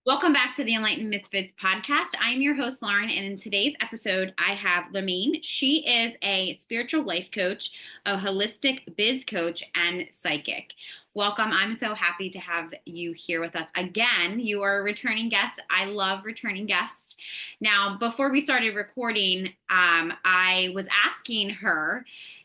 Welcome back to the Enlightened Misfits podcast. I'm your host, Lauren, and in today's episode, I have Leman. She is a spiritual life coach, a holistic biz coach, and psychic. Welcome. I'm so happy to have you here with us again. You are a returning guest. I love returning guests. Now, before we started recording, I was asking her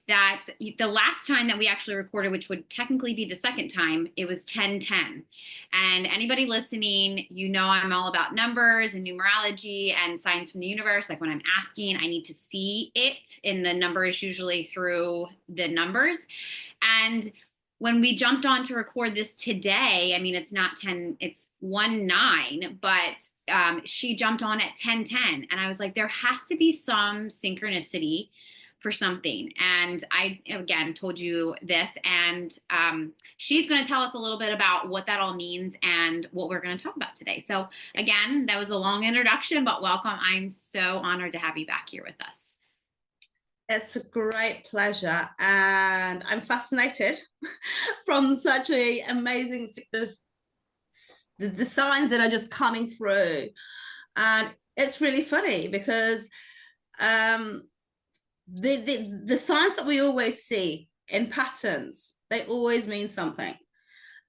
that the last time that we actually recorded, which would technically be the second time, it was 1010. And anybody listening, you know I'm all about numbers and numerology and signs from the universe. Like when I'm asking, I need to see it, and the number is usually through the numbers. And when we jumped on to record this today, I mean, it's not 10, it's 1-9, but she jumped on at 10:10. And I was like, there has to be some synchronicity for something. And I, again, told you this. And she's going to tell us a little bit about what that all means and what we're going to talk about today. So, again, that was a long introduction, but welcome. I'm so honored to have you back here with us. It's a great pleasure, and I'm fascinated from such a amazing the signs that are just coming through. And it's really funny because the signs that we always see in patterns, they always mean something.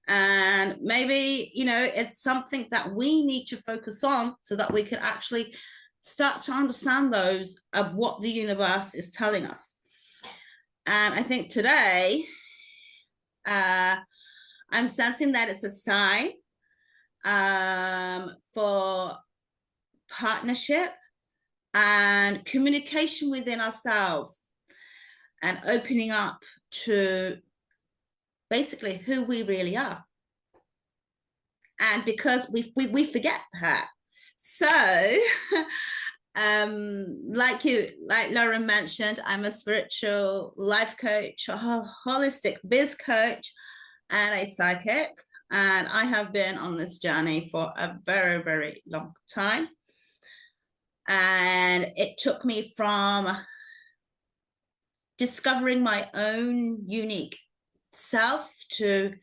And maybe, it's something that we need to focus on so that we can actually start to understand those of what the universe is telling us. And I think today, I'm sensing that it's a sign for partnership and communication within ourselves and opening up to basically who we really are. And because we forget that. So, like Lauren mentioned, I'm a spiritual life coach, a holistic biz coach, and a psychic. And I have been on this journey for a very, very long time. And it took me from discovering my own unique self to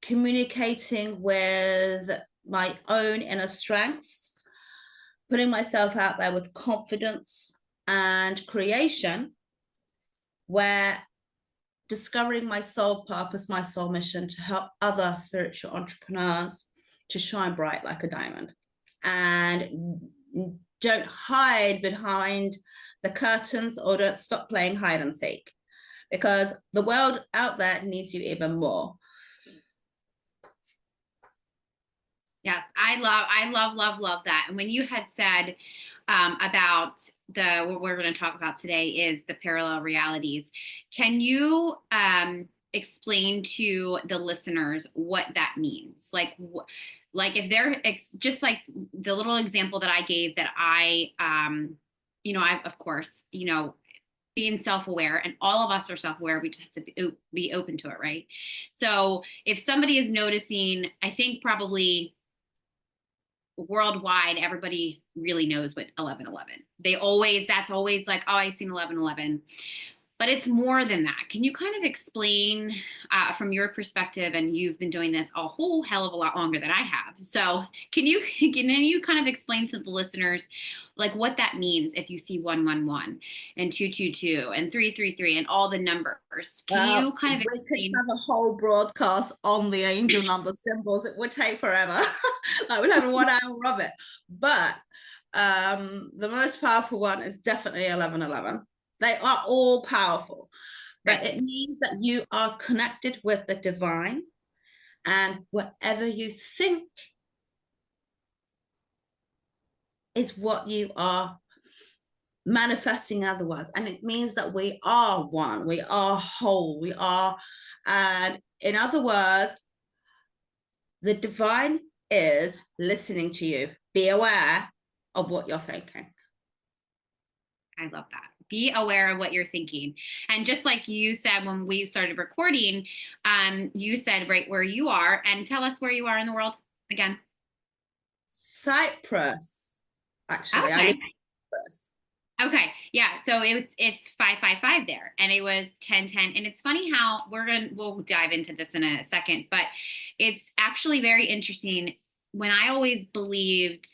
communicating with my own inner strengths, putting myself out there with confidence and creation, where discovering my soul purpose, my soul mission to help other spiritual entrepreneurs to shine bright like a diamond. And don't hide behind the curtains or don't stop playing hide and seek, because the world out there needs you even more. Yes, I love that. And when you had said about what we're going to talk about today is the parallel realities, can you explain to the listeners what that means? Like if they're just like the little example that I gave that I of course, being self-aware, and all of us are self-aware. We just have to be open to it, right? So if somebody is noticing, I think probably worldwide, everybody really knows what 1111. That's always like, oh, I seen 1111. But it's more than that. Can you kind of explain from your perspective, and you've been doing this a whole hell of a lot longer than I have. So can you kind of explain to the listeners like what that means if you see 111 and 222 and 333 and all the numbers? Can you kind of explain? We could have a whole broadcast on the angel number symbols. It would take forever. I would have a 1 hour of it. But the most powerful one is definitely 1111. They are all powerful, but it means that you are connected with the divine, and whatever you think is what you are manifesting otherwise. And it means that we are one, we are whole, and in other words, the divine is listening to you. Be aware of what you're thinking. I love that. Be aware of what you're thinking. And just like you said when we started recording, you said right where you are, and tell us where you are in the world again. Cyprus, actually. Okay. Okay. Yeah. So it's 555 there, and it was 1010. And it's funny how we'll dive into this in a second, but it's actually very interesting when I always believed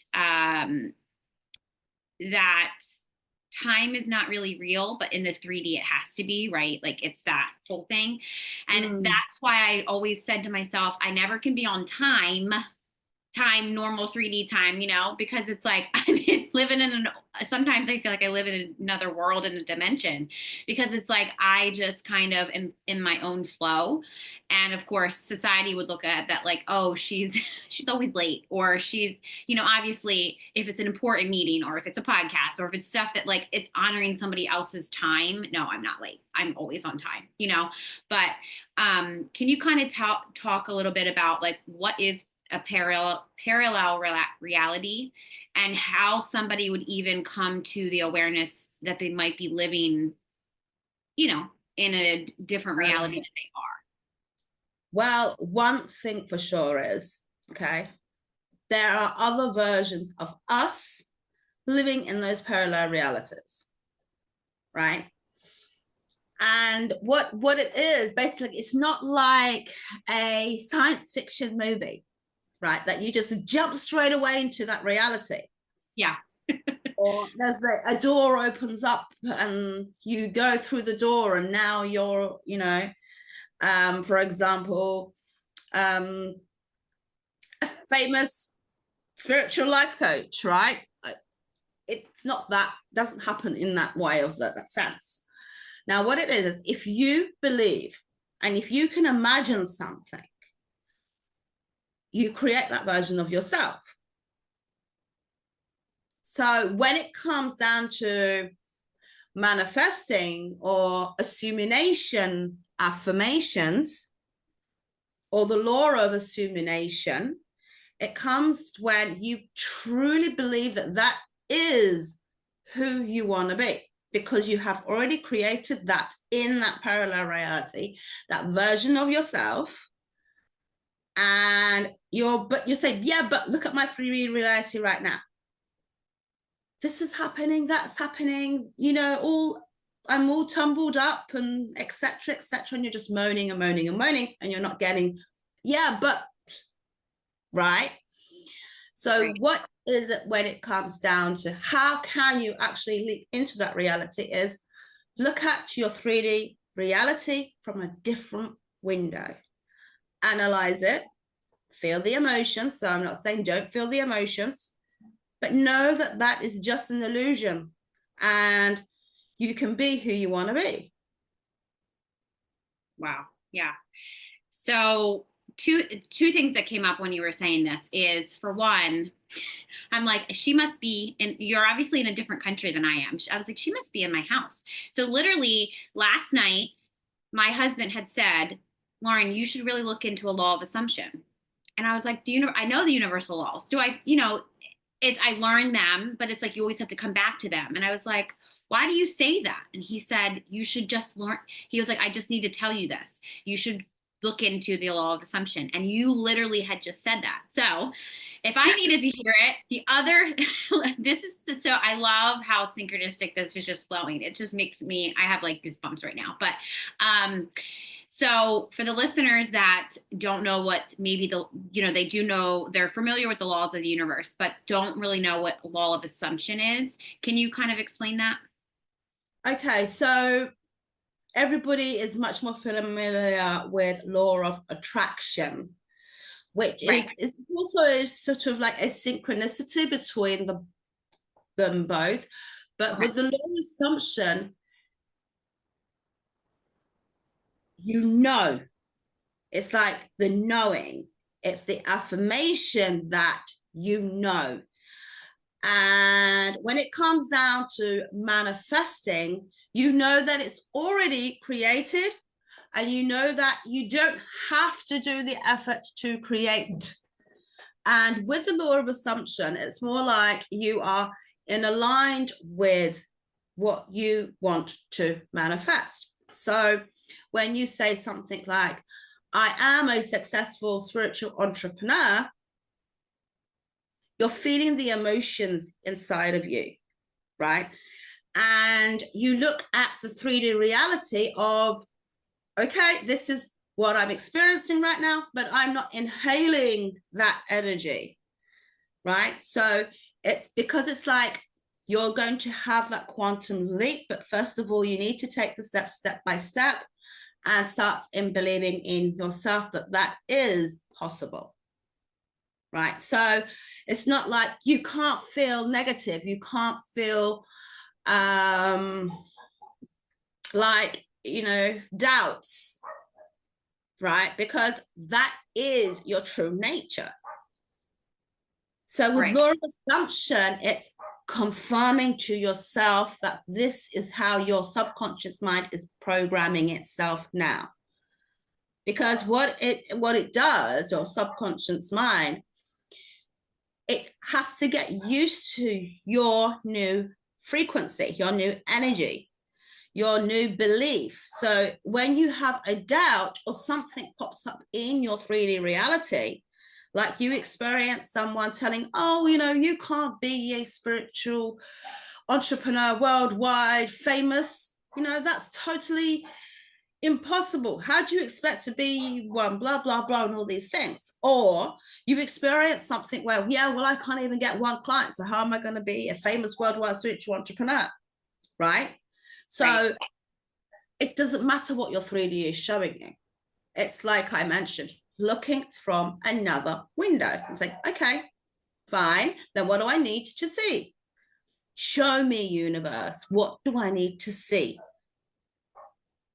that time is not really real, but in the 3D it has to be, right? Like it's that whole thing. And that's why I always said to myself, I never can be on normal 3D time, because it's like I'm living sometimes I feel like I live in another world, in a dimension, because it's like I just kind of am in my own flow. And of course, society would look at that like, oh, she's she's always late, or she's, obviously if it's an important meeting, or if it's a podcast, or if it's stuff that like it's honoring somebody else's time. No, I'm not late. I'm always on time, But can you kind of talk a little bit about like what is a parallel reality, and how somebody would even come to the awareness that they might be living, in a different reality than they are? Well, one thing for sure is, okay, there are other versions of us living in those parallel realities, right? And what it is, basically, it's not like a science fiction movie, right? That you just jump straight away into that reality. Yeah. Or there's a door opens up and you go through the door and now you're, for example, a famous spiritual life coach, right? It's not that, doesn't happen in that way of that sense. Now, what it is if you believe and if you can imagine something, you create that version of yourself. So when it comes down to manifesting or assumination affirmations, or the law of assumination, it comes when you truly believe that that is who you want to be, because you have already created that in that parallel reality, that version of yourself. And you say, yeah, but look at my 3D reality right now. This is happening, that's happening, I'm all tumbled up and etc. And you're just moaning and moaning and moaning, and you're not getting, yeah, but, right? So right. What is it when it comes down to how can you actually leap into that reality is look at your 3D reality from a different window, analyze it, feel the emotions. So I'm not saying don't feel the emotions, but know that that is just an illusion and you can be who you want to be. Wow. Yeah. So two things that came up when you were saying this is, for one, I'm like, she must be you're obviously in a different country than I am. I was like, she must be in my house. So literally last night, my husband had said, Lauren, you should really look into a law of assumption. And I was like, I know the universal laws. Do I, I learned them, but it's like, you always have to come back to them. And I was like, why do you say that? And he said, you should just learn. He was like, I just need to tell you this. You should look into the law of assumption. And you literally had just said that. So if I needed to hear it, the other, so I love how synchronistic this is just flowing. It just makes me, I have like goosebumps right now. But, so for the listeners that don't know what maybe they do know, they're familiar with the laws of the universe, but don't really know what law of assumption is. Can you kind of explain that? Okay, so everybody is much more familiar with law of attraction, which right. is also sort of like a synchronicity between them both. But okay. With the law of assumption, it's like the knowing, it's the affirmation that you know. And when it comes down to manifesting, you know that it's already created, and you know that you don't have to do the effort to create. And with the law of assumption, it's more like you are aligned with what you want to manifest. So when you say something like, I am a successful spiritual entrepreneur, you're feeling the emotions inside of you, right? And you look at the 3D reality of, okay, this is what I'm experiencing right now, but I'm not inhaling that energy. right? So it's because it's like you're going to have that quantum leap, but first of all, you need to take the steps step by step and start in believing in yourself that that is possible, right? So it's not like you can't feel negative, you can't feel like, you know, doubts, right? Because that is your true nature. So with law of assumption, it's confirming to yourself that this is how your subconscious mind is programming itself now. Because what it does, your subconscious mind, it has to get used to your new frequency, your new energy, your new belief. So when you have a doubt or something pops up in your 3D reality, like you experience someone telling, oh, you know, you can't be a spiritual entrepreneur worldwide, famous, you know, that's totally impossible. How do you expect to be one, blah, blah, blah, and all these things? Or you experience something where, yeah, well, I can't even get one client. So how am I going to be a famous worldwide spiritual entrepreneur? Right? So it doesn't matter what your 3D is showing you. It's like I mentioned, looking from another window. It's like, okay, fine. Then what do I need to see? Show me, universe. What do I need to see?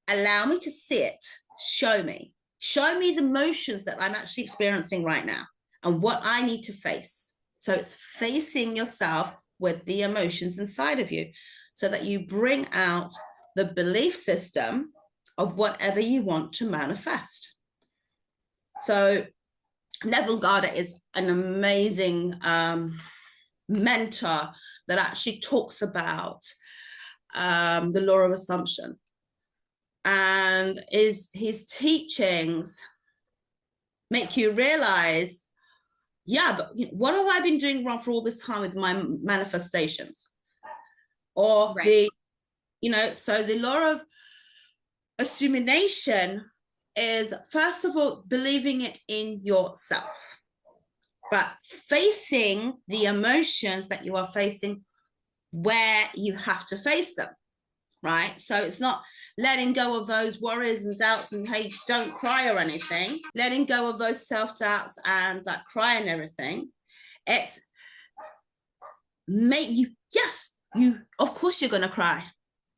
Allow me to see it. Show me. Show me the motions that I'm actually experiencing right now and what I need to face. So it's facing yourself with the emotions inside of you so that you bring out the belief system of whatever you want to manifest. So Neville Goddard is an amazing mentor that actually talks about the law of assumption, and his teachings make you realize, yeah, but what have I been doing wrong for all this time with my manifestations? Or so the law of assimilation is, first of all, believing it in yourself, but facing the emotions that you are facing where you have to face them, right? So it's not letting go of those worries and doubts and, hey, don't cry or anything, letting go of those self-doubts and that cry and everything. It's of course you're going to cry,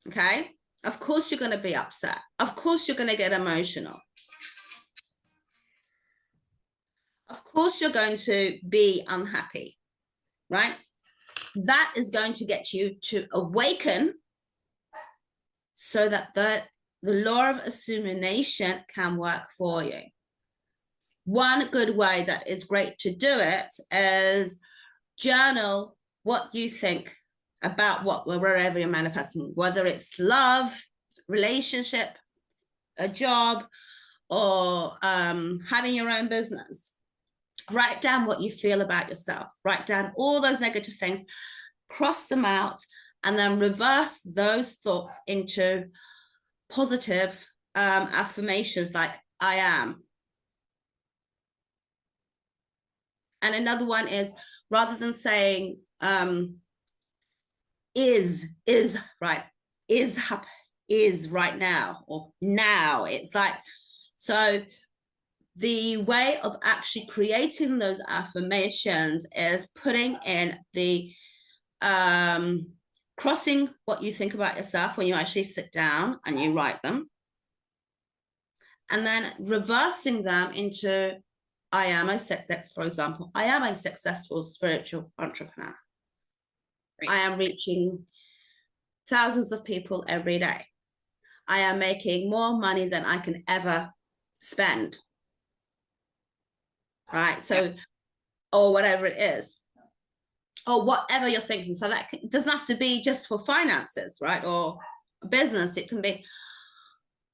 okay? Of course you're going to be upset. Of course you're going to get emotional. Of course you're going to be unhappy, right? That is going to get you to awaken so that the law of assimilation can work for you. One good way that is great to do it is journal what you think about wherever you're manifesting, whether it's love, relationship, a job, or having your own business. Write down what you feel about yourself. Write down all those negative things, cross them out, and then reverse those thoughts into positive affirmations like, I am. And another one is, rather than saying is right, is right now, or now, it's like, so the way of actually creating those affirmations is putting in the crossing what you think about yourself when you actually sit down and you write them, and then reversing them into, I am a for example, I am a successful spiritual entrepreneur. Right. I am reaching thousands of people every day. I am making more money than I can ever spend. Right? So, or whatever it is, or whatever you're thinking. So that doesn't have to be just for finances, right? Or business. It can be,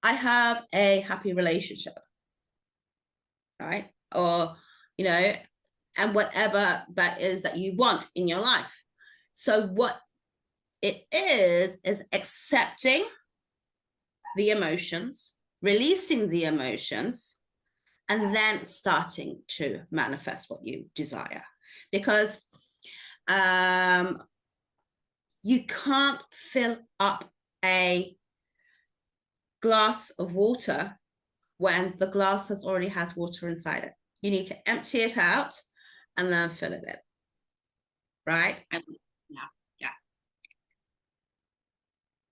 I have a happy relationship, right? Or, you know, and whatever that is that you want in your life. So what it is accepting the emotions, releasing the emotions, and then starting to manifest what you desire. Because You can't fill up a glass of water when the glass has water inside it. You need to empty it out and then fill it in. Right? Yeah, yeah.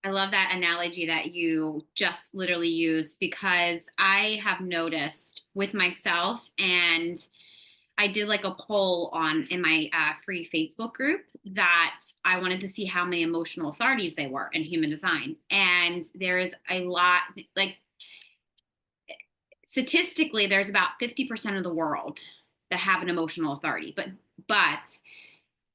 I love that analogy that you just literally used, because I have noticed with myself, and I did like a poll on in my free Facebook group that I wanted to see how many emotional authorities they were in human design. And there is a lot, like statistically, there's about 50% of the world that have an emotional authority. But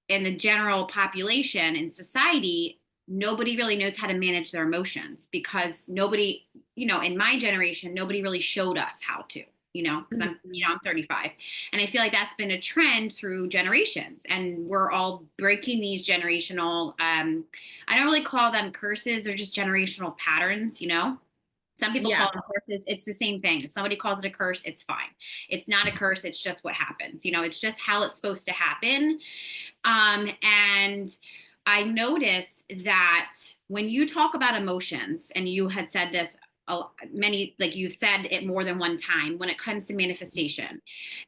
in the general population in society, nobody really knows how to manage their emotions, because nobody, in my generation, nobody really showed us how to, because I'm 35. And I feel like that's been a trend through generations. And we're all breaking these generational, I don't really call them curses, they're just generational patterns. Some people Yeah. call them curses. It's the same thing. If somebody calls it a curse, it's fine. It's not a curse. It's just what happens. It's just how it's supposed to happen. And I notice that when you talk about emotions, and you had said this like you've said it more than one time when it comes to manifestation.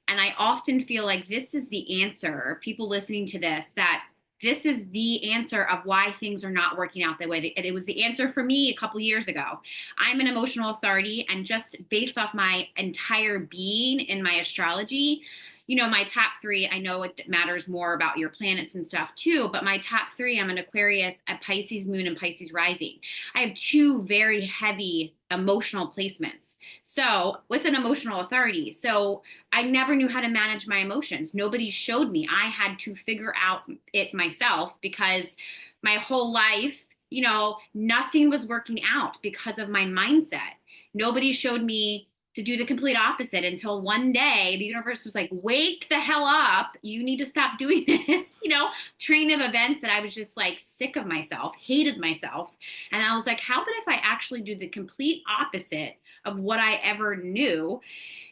And I often feel like this is the answer, people listening to this, that this is the answer of why things are not working out the way it was the answer for me a couple years ago. I'm an emotional authority, and just based off my entire being in my astrology, my top three, I know it matters more about your planets and stuff too, but my top three, I'm an Aquarius, a Pisces moon, and Pisces rising. I have two very heavy emotional placements. So with an emotional authority, so I never knew how to manage my emotions. Nobody showed me. I had to figure out it myself, because my whole life, nothing was working out because of my mindset. Nobody showed me to do the complete opposite, until one day the universe was like, wake the hell up. You need to stop doing this, train of events that I was just like sick of myself, hated myself. And I was like, how about if I actually do the complete opposite of what I ever knew?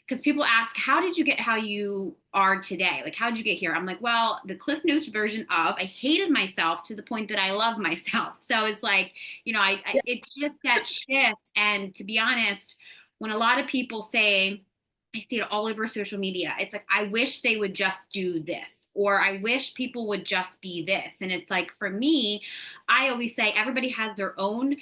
Because people ask, how did you get how you are today? Like, how did you get here? I'm like, well, the Cliff Notes version of I hated myself to the point that I love myself. So it's like, it's just that shift. And to be honest, when a lot of people say, I see it all over social media, it's like, I wish they would just do this, or I wish people would just be this. And it's like, for me, I always say everybody has their own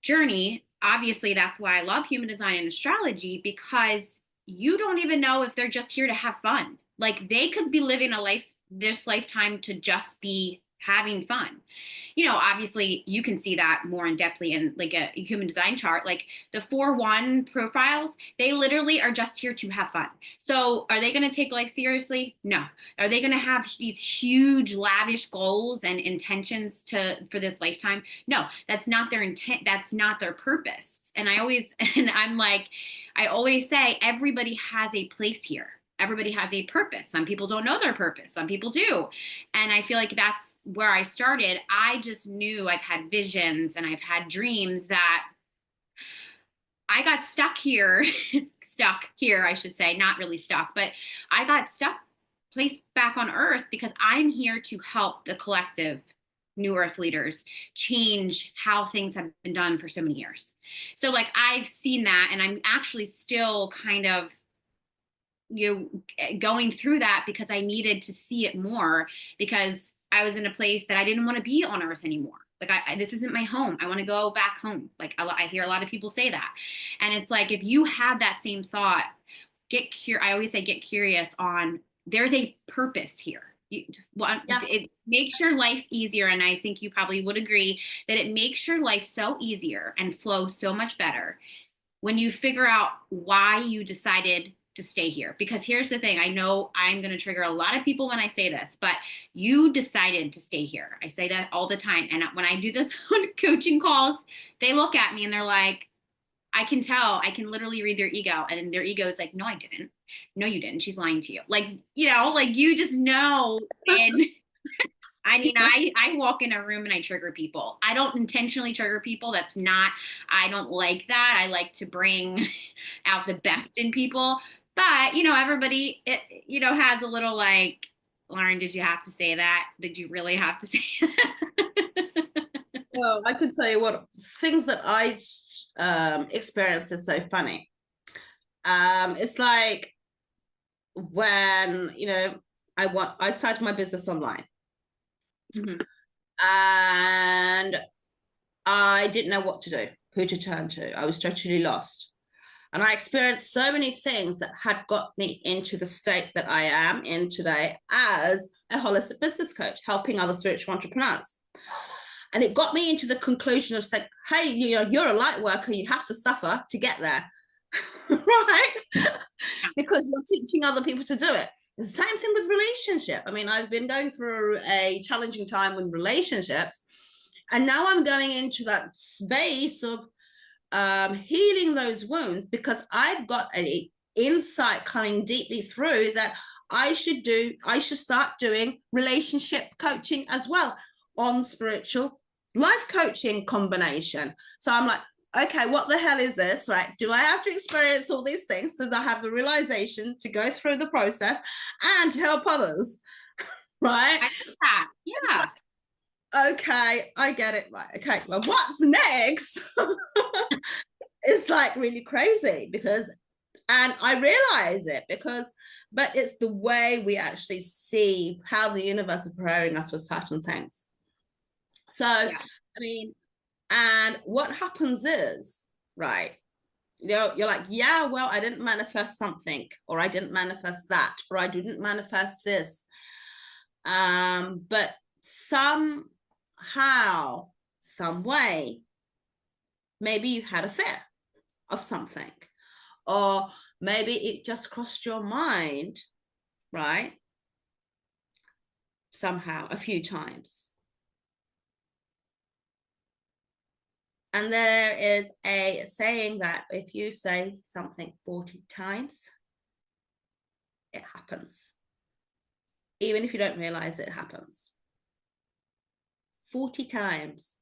journey. Obviously, that's why I love human design and astrology, because you don't even know if they're just here to have fun. Like, they could be living a life, this lifetime, to just be having fun. Obviously you can see that more in depthly in like a human design chart. Like the 4-1 profiles, they literally are just here to have fun. So are they going to take life seriously? No. Are they going to have these huge lavish goals and intentions for this lifetime? No, that's not their intent. That's not their purpose. And I always say everybody has a place here. Everybody has a purpose. Some people don't know their purpose. Some people do. And I feel like that's where I started. I just knew I've had visions and I've had dreams that I got stuck here, I should say, not really stuck, but I got stuck, placed back on earth, because I'm here to help the collective new earth leaders change how things have been done for so many years. So like I've seen that, and I'm actually still kind of going through that, because I needed to see it more, because I was in a place that I didn't want to be on earth anymore. Like this isn't my home. I want to go back home. Like I hear a lot of people say that. And it's like, if you have that same thought, I always say, get curious on, there's a purpose here. It makes your life easier. And I think you probably would agree that it makes your life so easier and flow so much better when you figure out why you decided to stay here. Because here's the thing, I know I'm going to trigger a lot of people when I say this, but you decided to stay here. I say that all the time. And when I do this on coaching calls, they look at me and they're like, I can tell, I can literally read their ego. And their ego is like, no, I didn't. No, you didn't. She's lying to you. Like, like you just know. And I mean, I walk in a room and I trigger people. I don't intentionally trigger people. I don't like that. I like to bring out the best in people. But, everybody, has a little like, Lauren, did you have to say that? Did you really have to say that? Well, I can tell you what things that I experienced is so funny. It's like when, I started my business online. Mm-hmm. And I didn't know what to do, who to turn to. I was totally lost. And I experienced so many things that had got me into the state that I am in today as a holistic business coach, helping other spiritual entrepreneurs. And it got me into the conclusion of saying, hey, you're a light worker, you have to suffer to get there. Right? Because you're teaching other people to do it. The same thing with relationship. I mean, I've been going through a challenging time with relationships, and now I'm going into that space of healing those wounds, because I've got an insight coming deeply through that I should start doing relationship coaching as well, on spiritual life coaching combination. So I'm like, okay, what the hell is this, right? Do I have to experience all these things so that I have the realization to go through the process and to help others? Right? I like that. Yeah. Okay, I get it. Right. Okay, well, what's next? It's like really crazy, and I realize it but it's the way we actually see how the universe is preparing us for certain things. So, yeah. I mean, and what happens is, right, you're like, yeah, well, I didn't manifest something, or I didn't manifest that, or I didn't manifest this. But somehow, some way, maybe you had a fear of something, or maybe it just crossed your mind, right? Somehow, a few times. And there is a saying that if you say something 40 times, it happens. Even if you don't realize it happens. 40 times.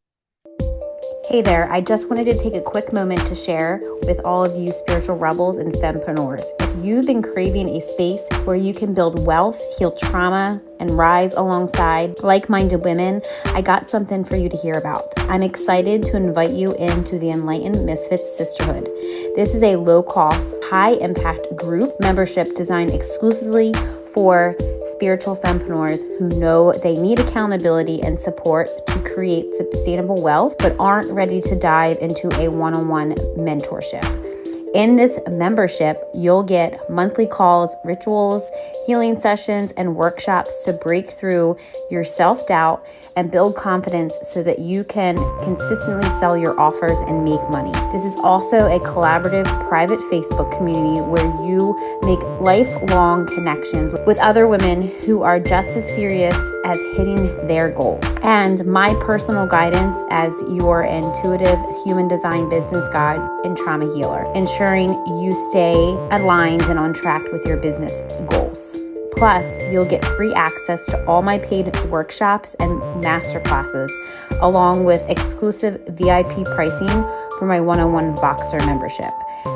Hey there, I just wanted to take a quick moment to share with all of you spiritual rebels and fempreneurs. If you've been craving a space where you can build wealth, heal trauma, and rise alongside like-minded women, I got something for you to hear about. I'm excited to invite you into the Enlightened Misfits Sisterhood. This is a low-cost, high-impact group membership designed exclusively for spiritual fempreneurs who know they need accountability and support to create sustainable wealth, but aren't ready to dive into a one-on-one mentorship. In this membership, you'll get monthly calls, rituals, healing sessions, and workshops to break through your self-doubt and build confidence so that you can consistently sell your offers and make money. This is also a collaborative private Facebook community where you make lifelong connections with other women who are just as serious as hitting their goals. And my personal guidance as your intuitive human design business guide and trauma healer, ensuring you stay aligned and on track with your business goals. Plus, you'll get free access to all my paid workshops and masterclasses, along with exclusive VIP pricing for my one-on-one Voxer membership.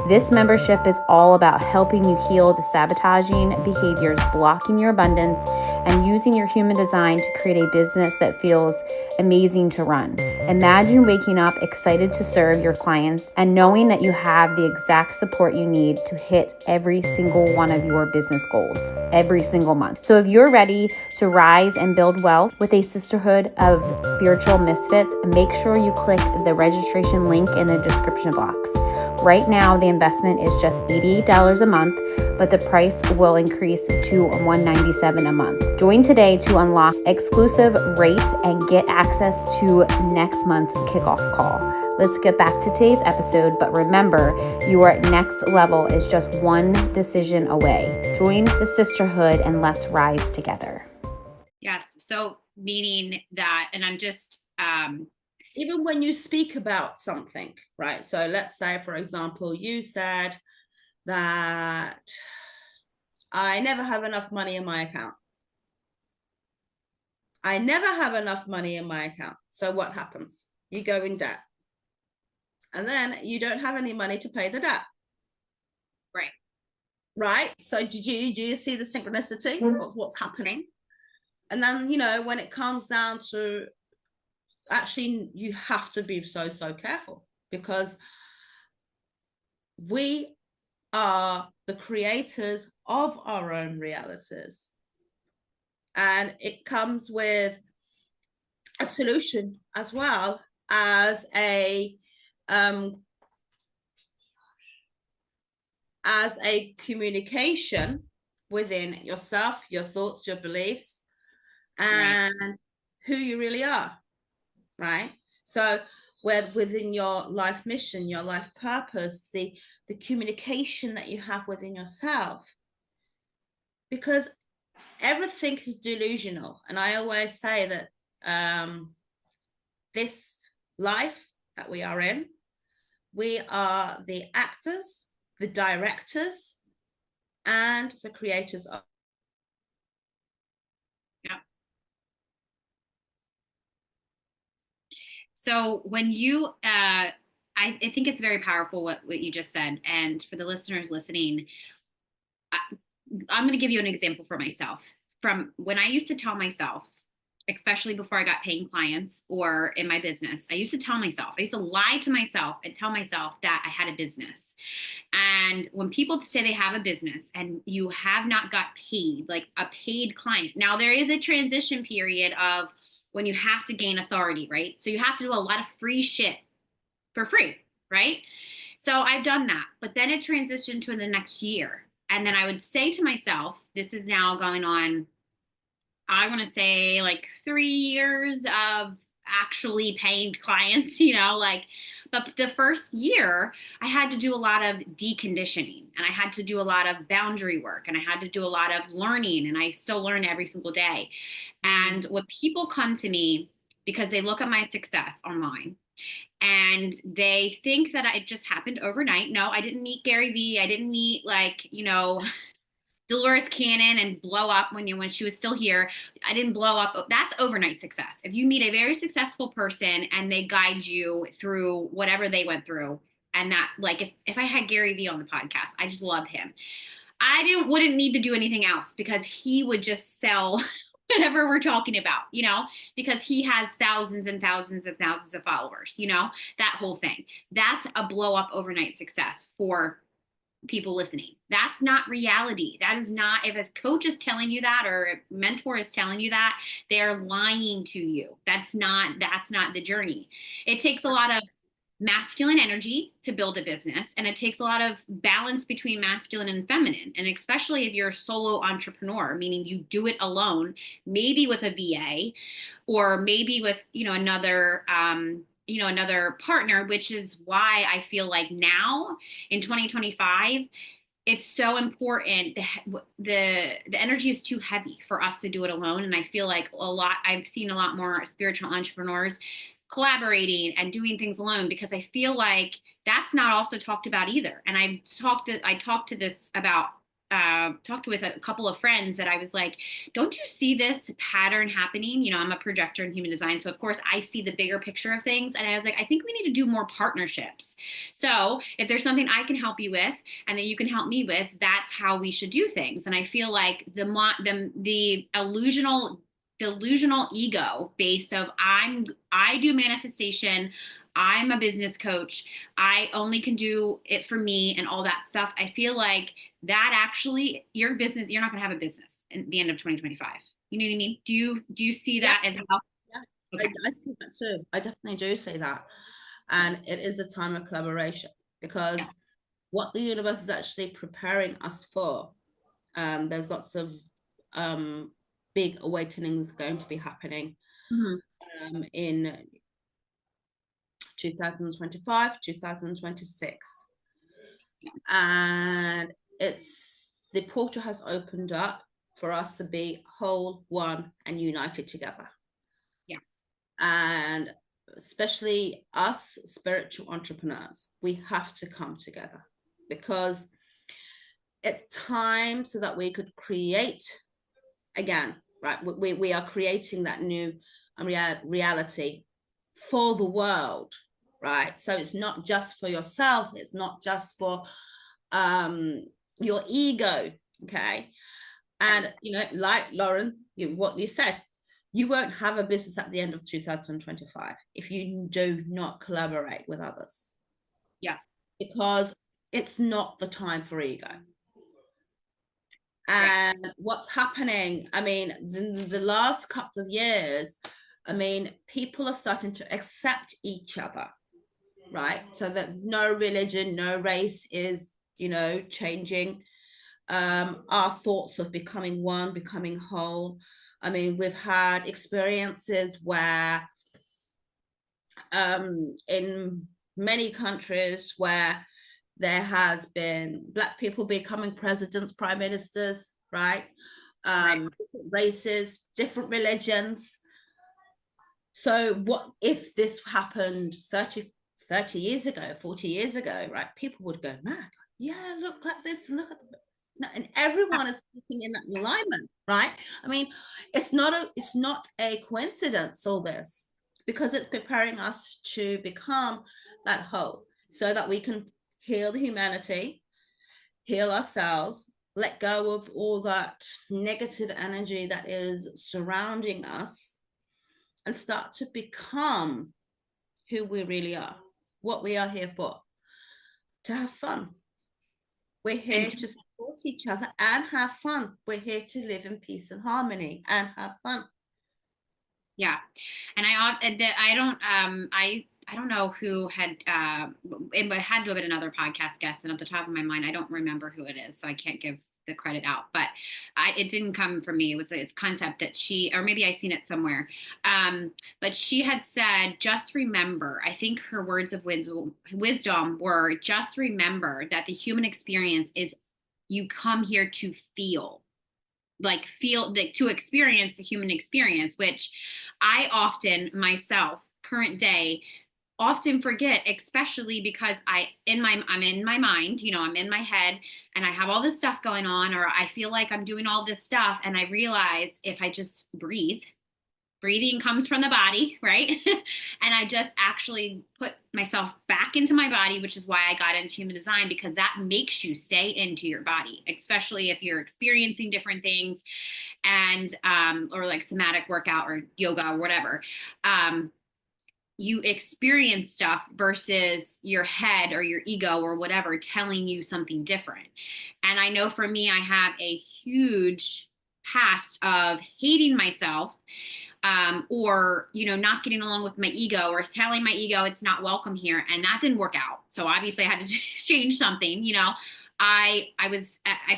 This membership is all about helping you heal the sabotaging behaviors blocking your abundance and using your human design to create a business that feels amazing to run. Imagine waking up excited to serve your clients and knowing that you have the exact support you need to hit every single one of your business goals every single month. So if you're ready to rise and build wealth with a sisterhood of spiritual misfits, make sure you click the registration link in the description box. Right now, the investment is just $88 a month, but the price will increase to $197 a month. Join today to unlock exclusive rates and get access to next month's kickoff call. Let's get back to today's episode, but remember, your next level is just one decision away. Join the sisterhood and let's rise together. Yes. So meaning that, and I'm just, even when you speak about something, right? So let's say, for example, you said that I never have enough money in my account. I never have enough money in my account. So what happens? You go in debt. And then you don't have any money to pay the debt. Right. Right? So do you see the synchronicity of what's happening? And then, you know, when it comes down to actually, you have to be so careful, because we are the creators of our own realities. And it comes with a solution as well as a communication within yourself, your thoughts, your beliefs, and who you really are, right? So within your life mission, your life purpose, the communication that you have within yourself, because everything is delusional. And I always say that this life that we are in, we are the actors, the directors, and the creators of. Yeah. So when you, I think it's very powerful what you just said. And for the listeners listening, I'm going to give you an example for myself. From when I used to tell myself, especially before I got paying clients or in my business, I used to tell myself, I used to lie to myself and tell myself that I had a business. And when people say they have a business and you have not got paid, like a paid client, now there is a transition period of when you have to gain authority, right? So you have to do a lot of free shit for free, right? So I've done that, but then it transitioned to the next year. And then I would say to myself, this is now going on, I want to say like 3 years of actually paying clients, but the first year I had to do a lot of deconditioning and I had to do a lot of boundary work and I had to do a lot of learning, and I still learn every single day. And when people come to me because they look at my success online and they think that it just happened overnight. No, I didn't meet Gary Vee. I didn't meet Dolores Cannon and blow up when she was still here. I didn't blow up. That's overnight success. If you meet a very successful person and they guide you through whatever they went through, and that, like, if I had Gary Vee on the podcast, I just love him. I wouldn't need to do anything else because he would just sell whatever we're talking about, because he has thousands and thousands and thousands of followers, that whole thing. That's a blow up overnight success for people listening. That's not reality. That is not, if a coach is telling you that or a mentor is telling you that, they're lying to you. That's not the journey. It takes a lot of masculine energy to build a business, and it takes a lot of balance between masculine and feminine. And especially if you're a solo entrepreneur, meaning you do it alone, maybe with a VA or maybe with another another partner, which is why I feel like now in 2025 it's so important. The energy is too heavy for us to do it alone. And I feel like I've seen a lot more spiritual entrepreneurs collaborating and doing things alone, because I feel like that's not also talked about either. And I talked with a couple of friends that I was like, don't you see this pattern happening? I'm a projector in human design. So of course I see the bigger picture of things. And I was like, I think we need to do more partnerships. So if there's something I can help you with and that you can help me with, that's how we should do things. And I feel like the delusional ego based of I do manifestation, I'm a business coach, I only can do it for me and all that stuff. I feel like that actually, your business, you're not going to have a business at the end of 2025. You know what I mean? Do you see that as well? Yeah, okay. I see that too. I definitely do see that. And it is a time of collaboration, because what the universe is actually preparing us for, there's lots of big awakenings going to be happening in 2025, 2026. And the portal has opened up for us to be whole, one, and united together. Yeah. And especially us spiritual entrepreneurs, we have to come together, because it's time so that we could create again, right? We are creating that new reality for the world, right? So it's not just for yourself. It's not just for your ego, okay? And, like Lauren, what you said, you won't have a business at the end of 2025 if you do not collaborate with others. Yeah. Because it's not the time for ego. And right. What's happening, I mean, the last couple of years, I mean, people are starting to accept each other, right? So that no religion, no race is, changing our thoughts of becoming one, becoming whole. I mean, we've had experiences where in many countries where there has been Black people becoming presidents, prime ministers, right? Different races, different religions. So what if this happened 30 years ago, 40 years ago, right? People would go mad. Yeah, look at this, look at and everyone is speaking in that alignment, right? I mean, it's not a coincidence, all this, because it's preparing us to become that whole so that we can heal the humanity, heal ourselves, let go of all that negative energy that is surrounding us, and start to become who we really are, what we are here for, to have fun. We're here to support each other and have fun. We're here to live in peace and harmony and have fun. Yeah. And I don't know who had, it had to have been another podcast guest, and at the top of my mind, I don't remember who it is. So I can't give the credit out, but it didn't come from me. It's concept that or maybe I seen it somewhere. But she had said, just remember, I think her words of wisdom were, just remember that the human experience is, you come here to feel, to experience the human experience, which I often myself, current day, often forget, especially because I'm in my mind, I'm in my head and I have all this stuff going on, or I feel like I'm doing all this stuff. And I realize if I just breathing comes from the body, right? And I just actually put myself back into my body, which is why I got into human design, because that makes you stay into your body, especially if you're experiencing different things and, or like somatic workout or yoga or whatever. You experience stuff versus your head or your ego or whatever telling you something different. And I know for me, I have a huge past of hating myself, or, not getting along with my ego, or telling my ego it's not welcome here. And that didn't work out. So obviously I had to change something. I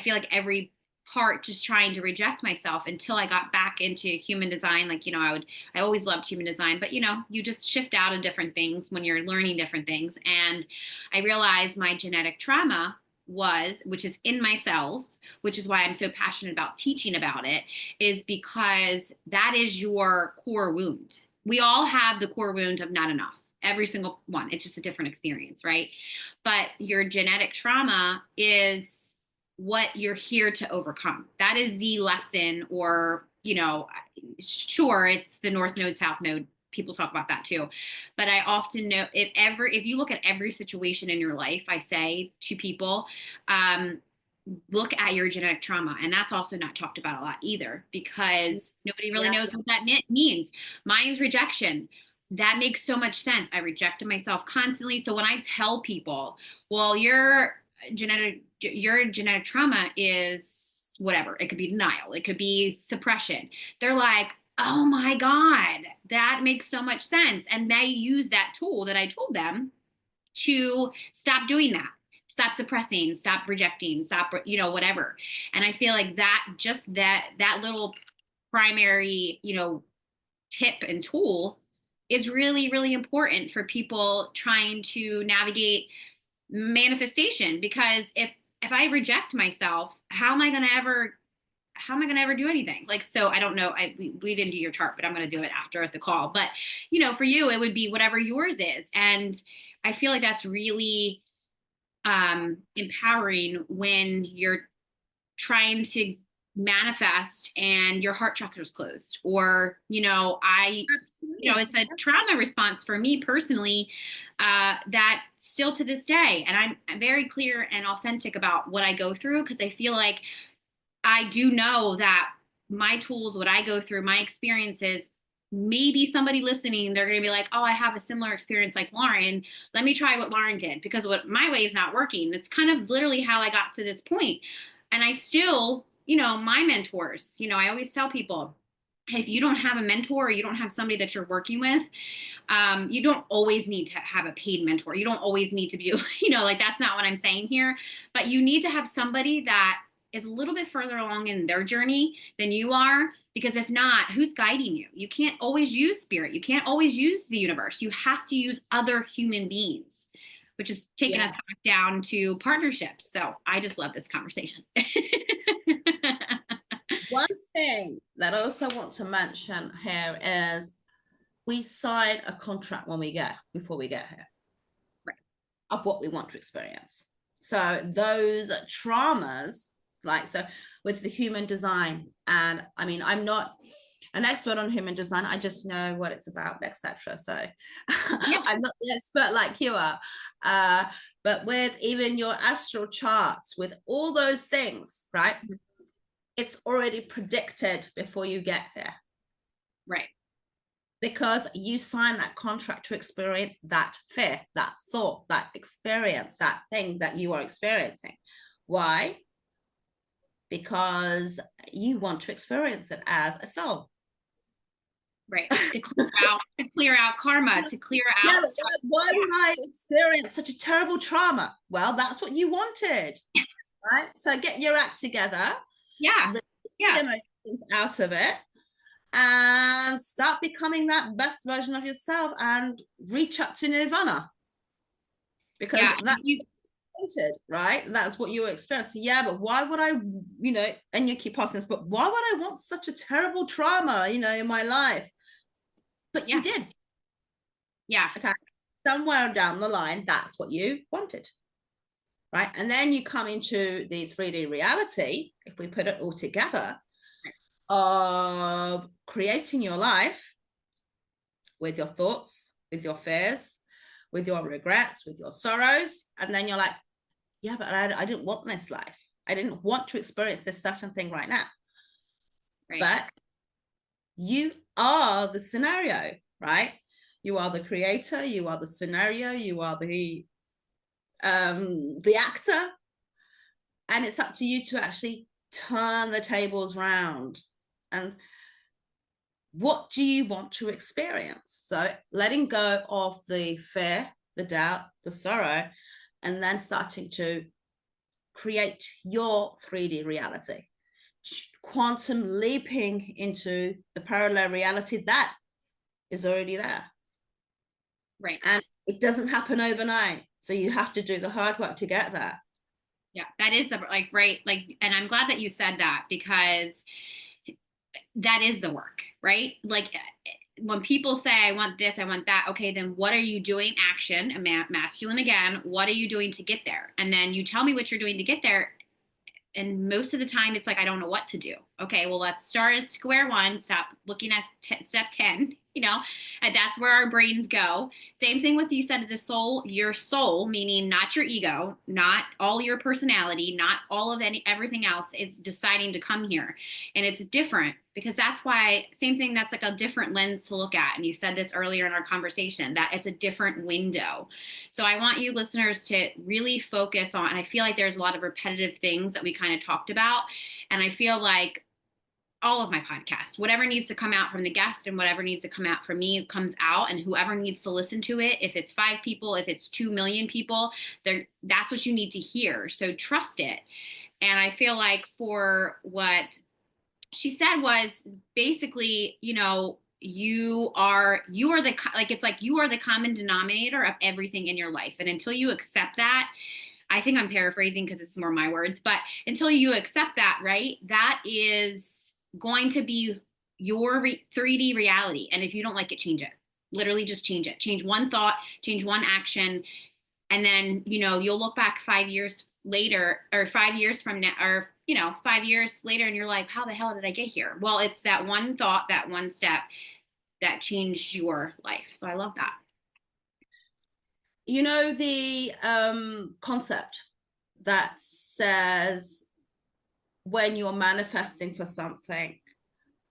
feel like every part just trying to reject myself until I got back into human design. I always loved human design, but you just shift out of different things when you're learning different things. And I realized my genetic trauma which is in my cells, which is why I'm so passionate about teaching about it, is because that is your core wound. We all have the core wound of not enough. Every single one. It's just a different experience, right? But your genetic trauma is what you're here to overcome. That is the lesson, or, sure, it's the North Node, South Node. People talk about that too. But I often know, if you look at every situation in your life, I say to people, look at your genetic trauma. And that's also not talked about a lot either, because nobody really knows what that means. Mine's rejection. That makes so much sense. I rejected myself constantly. So when I tell people, well, your genetic trauma is whatever, it could be denial, it could be suppression. They're like, oh my God, that makes so much sense. And they use that tool that I told them to stop doing that, stop suppressing, stop rejecting, stop, whatever. And I feel like that little primary, tip and tool is really, really important for people trying to navigate manifestation. Because if I reject myself, how am I going to ever do anything? So I don't know. We didn't do your chart, but I'm going to do it after at the call. But, for you, it would be whatever yours is. And I feel like that's really empowering when you're trying to manifest and your heart chakra is closed, or, it's a trauma response for me personally, that still to this day. And I'm very clear and authentic about what I go through, because I feel like I do know that my tools, what I go through, my experiences, maybe somebody listening, they're going to be like, oh, I have a similar experience like Lauren. Let me try what Lauren did because what my way is not working. That's kind of literally how I got to this point. And I still, my mentors, I always tell people, if you don't have a mentor or you don't have somebody that you're working with, you don't always need to have a paid mentor. You don't always need to be, like that's not what I'm saying here, but you need to have somebody that is a little bit further along in their journey than you are. Because if not, who's guiding you? You can't always use spirit. You can't always use the universe. You have to use other human beings, which is taking us back down to partnerships. So I just love this conversation. One thing that I also want to mention here is we sign a contract before we get here, right, of what we want to experience. So those traumas, so with the human design, and I mean, I'm not an expert on human design, I just know what it's about, etc. So yeah. I'm not the expert like you are, but with even your astral charts, with all those things, right, it's already predicted before you get here, right, because you sign that contract to experience that fear, that thought, that experience, that thing that you are experiencing. Why? Because you want to experience it as a soul. Right. To clear out karma, to clear out. Yeah, why would I experience such a terrible trauma? Well, that's what you wanted, right? So get your act together. Yeah. Yeah. Emotions out of it and start becoming that best version of yourself and reach up to nirvana. Because that's wanted, right? That's what you were experiencing. Yeah, but why would I, and you keep asking this, but why would I want such a terrible trauma, in my life? But you did. Yeah. Okay. Somewhere down the line, that's what you wanted. Right. And then you come into the 3D reality, if we put it all together, of creating your life with your thoughts, with your fears, with your regrets, with your sorrows. And then you're like, yeah, but I didn't want this life. I didn't want to experience this certain thing right now. Right. But you are the scenario, right? You are the creator, you are the scenario, you are the actor. And it's up to you to actually turn the tables round. And what do you want to experience? So letting go of the fear, the doubt, the sorrow, and then starting to create your 3D reality, quantum leaping into the parallel reality that is already there. Right. And it doesn't happen overnight. So you have to do the hard work to get there. Yeah, that is right. And I'm glad that you said that, because that is the work, right? Like when people say, I want this, I want that. Okay, then what are you doing? Action, masculine again. What are you doing to get there? And then you tell me what you're doing to get there. And most of the time it's like, I don't know what to do. Okay, well, let's start at square one. Stop looking at step 10, and that's where our brains go. Same thing with, you said, the soul, your soul, meaning not your ego, not all your personality, not all of everything else. It's deciding to come here. And it's different, because that's why, same thing, that's like a different lens to look at. And you said this earlier in our conversation, that it's a different window. So I want you listeners to really focus on, and I feel like there's a lot of repetitive things that we kind of talked about. And I feel like all of my podcasts, whatever needs to come out from the guest and whatever needs to come out from me comes out, and whoever needs to listen to it, if it's 5 people, if it's 2 million people, that's what you need to hear. So trust it. And I feel like for what she said was basically, you are the, like, it's like you are the common denominator of everything in your life. And until you accept that, I think I'm paraphrasing because it's more my words, but until you accept that, right, that is going to be your 3D reality. And if you don't like it, change it. Literally just change it. Change one thought, change one action. And then, you'll look back 5 years later, or 5 years from now, or, 5 years later, and you're like, how the hell did I get here? Well, it's that one thought, that one step that changed your life. So I love that. The concept that says when you're manifesting for something,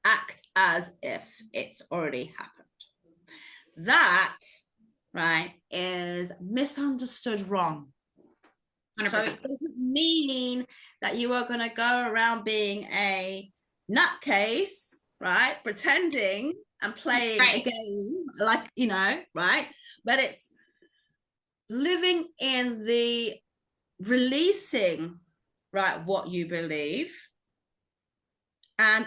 act as if it's already happened. That, right, is misunderstood wrong. 100%. So it doesn't mean that you are going to go around being a nutcase, right, pretending and playing a game, like, you know, right? But it's living in the releasing, right, what you believe, and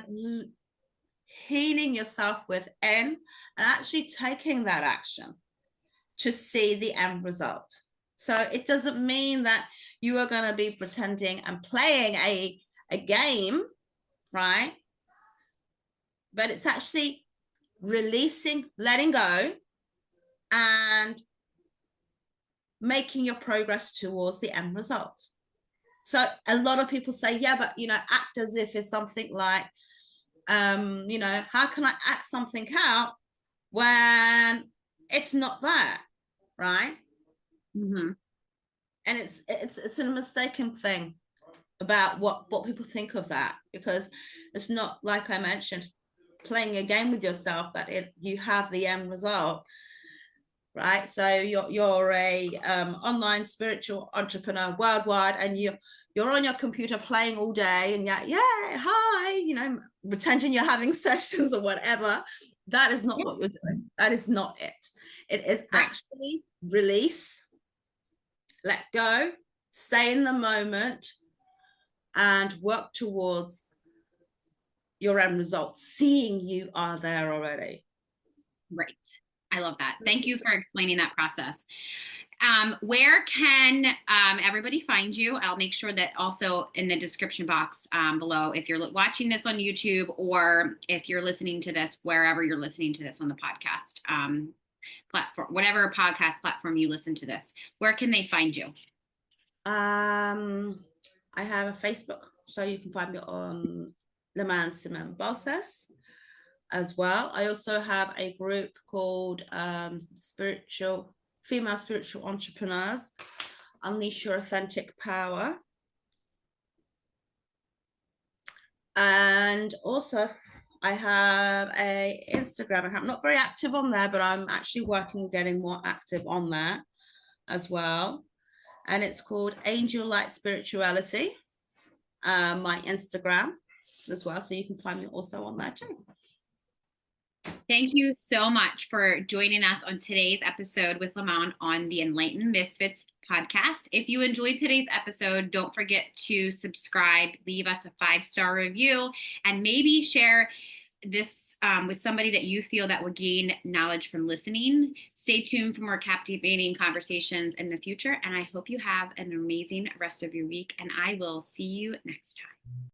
healing yourself within, and actually taking that action to see the end result. So it doesn't mean that you are going to be pretending and playing a game, right? But it's actually releasing, letting go, and making your progress towards the end result. So a lot of people say, yeah, but, you know, act as if it's something like, you know, how can I act something out when it's not there, right? Mm-hmm. And it's a mistaken thing about what people think of that, because it's not, like I mentioned, playing a game with yourself, that you have the end result, right? So you're a online spiritual entrepreneur worldwide, and you're on your computer playing all day, and yeah, hi, you know, pretending you're having sessions or whatever. That is not what you're doing. That is not it. It is actually release, let go, stay in the moment, and work towards your end result, seeing you are there already. Right. I love that. Thank you for explaining that process. Where can everybody find you? I'll make sure that also in the description box below, if you're watching this on YouTube, or if you're listening to this, wherever you're listening to this on the podcast platform, whatever podcast platform you listen to this, where can they find you? I have a Facebook, so you can find me on Leman, Simen, Balses as well. I also have a group called Female Spiritual Entrepreneurs, Unleash Your Authentic Power. And also I have a Instagram. I'm not very active on there, but I'm actually working on getting more active on there as well. And it's called Angel Light Spirituality, my Instagram as well. So you can find me also on there too. Thank you so much for joining us on today's episode with Leman on the Enlightened Misfits podcast. If you enjoyed today's episode, don't forget to subscribe, leave us a 5-star review, and maybe share this with somebody that you feel that will gain knowledge from listening. Stay tuned for more captivating conversations in the future, and I hope you have an amazing rest of your week, and I will see you next time.